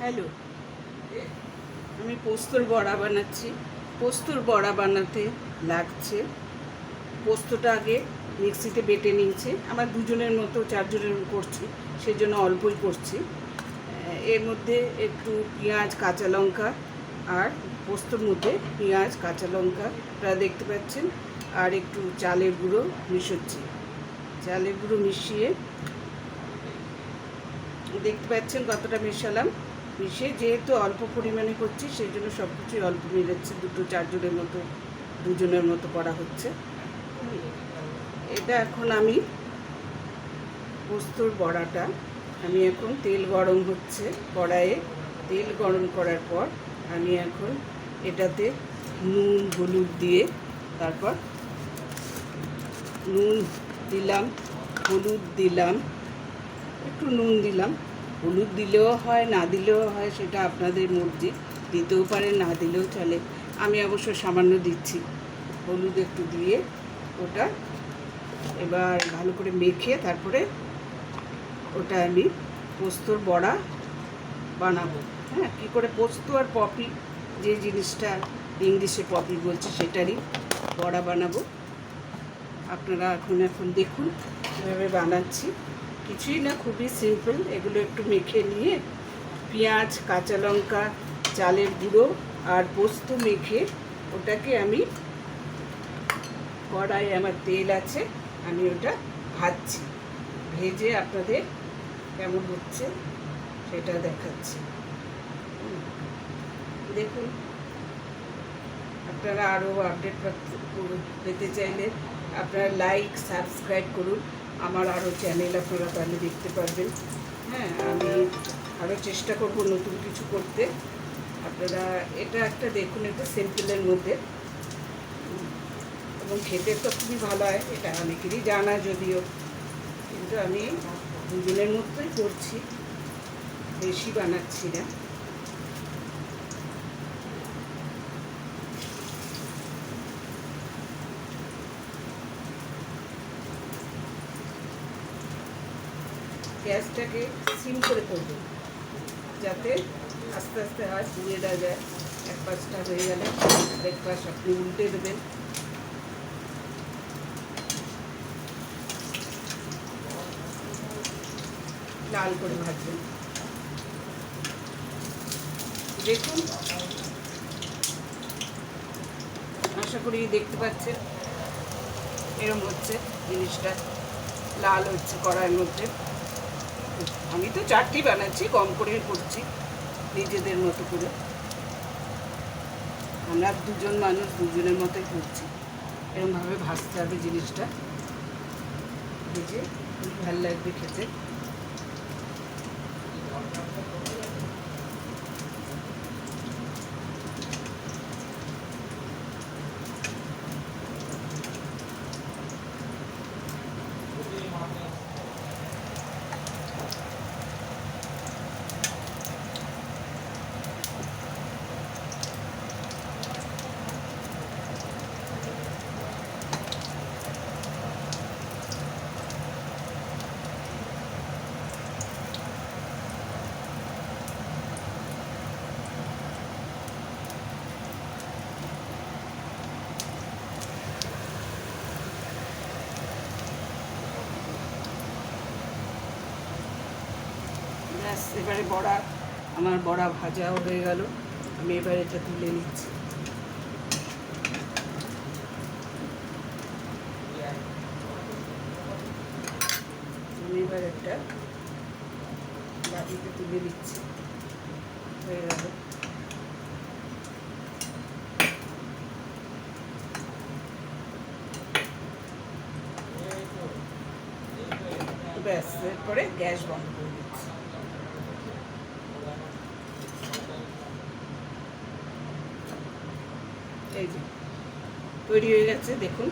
Hello, আমি পোস্তর বড়া বানাচ্ছি। পোস্তর বড়া বানাতে লাগছে, পোস্তটা আগে মিক্সিতে বেটে নিয়েছি। আমার দুজনের মতো, চারজনের করছি, সেই জন্য অল্পই করছি। এর মধ্যে একটু পেঁয়াজ, কাঁচা লঙ্কা, আর পোস্তর মধ্যে পেঁয়াজ, কাঁচা লঙ্কা আপনারা দেখতে পাচ্ছেন, আর একটু চালের গুঁড়ো মিশোচ্ছি। চালের গুঁড়ো মিশিয়ে দেখতে পাচ্ছেন কতটা মেশালাম। মিশিয়ে যেহেতু অল্প পরিমাণে করছি, সেই জন্য সব কিছুই অল্প মিলাচ্ছি। দুজনের মতো করা হচ্ছে। এটা এখন আমি পোস্তর বড়াটা, আমি এখন তেল গরম হচ্ছে কড়াইয়ে। তেল গরম করার পর আমি এখন এটাতে নুন, হলুদ দিয়ে, তারপর নুন দিলাম, হলুদ দিলাম, একটু নুন দিলাম। হলুদ দিলেও হয়, না দিলেও হয়, সেটা আপনাদের মর্জি। দিতেও পারেন, না দিলেও চলে। আমি অবশ্য সামান্য দিচ্ছি। হলুদ একটু দিয়ে ওটা এবার ভালো করে মেখে তারপরে ওটা আমি পোস্তর বড়া বানাবো। হ্যাঁ, কী করে পোস্ত আর পপি, যে জিনিসটা ইংলিশে পপি বলছে, সেটারই বড়া বানাবো। আপনারা এখন দেখুন কীভাবে বানাচ্ছি। কিছুই না, খুবই সিম্পল। এগুলো একটু মেখে নিয়ে পেঁয়াজ, কাঁচা লঙ্কা, চালের গুঁড়ো আর পোস্ত মেখে ওটাকে আমি, কড়াইয়ে আমার তেল আছে, আমি ওটা ভাজছি। ভেজে আপনাদের কেমন হচ্ছে সেটা দেখাচ্ছি। দেখুন, আপনারা আরও আপডেট পেতে চাইলে আপনারা লাইক, সাবস্ক্রাইব করুন। আমার আরও চ্যানেল আপনারা তাহলে দেখতে পারবেন। হ্যাঁ, আমি আরও চেষ্টা করব নতুন কিছু করতে। আপনারা এটা একটা দেখুন, একটা সিম্পলের মধ্যে, এবং খেতে তো খুবই ভালো হয়। এটা অনেকেরই জানা যদিও, কিন্তু আমি দুজনের মতোই করছি, বেশি বানাচ্ছি না। গ্যাসটাকে সিম করে করবেন, যাতে আস্তে আস্তে হয়, পুড়ে না যায়। এক পাশটা হয়ে গেলে আরেক পাশ আপনি উল্টে দেবেন। লাল করে ভাজবেন। দেখুন, আশা করি দেখতে পাচ্ছেন এরকম হচ্ছে জিনিসটা, লাল হচ্ছে কড়াইয়ের মধ্যে। আমি তো চারটি বানাচ্ছি, কম করে করছি নিজেদের মতো করে। আমরা দুজন মানুষ, দুজনের মতোই করছি। এরকমভাবে ভাজতে হবে জিনিসটা, ভেজে খুব ভালো লাগবে খেতে। ব্যাস, এবারে আমার বড়া ভাজাও হয়ে গেল। আমি এবার এটা তুলে নিচ্ছি। আমি এবার একটা বাটিতে তুলে নিচ্ছি। হয়ে গেল। ব্যাস, এরপরে গ্যাস বন্ধ করে দিচ্ছি। এই যে তৈরি হয়ে গেছে, দেখুন।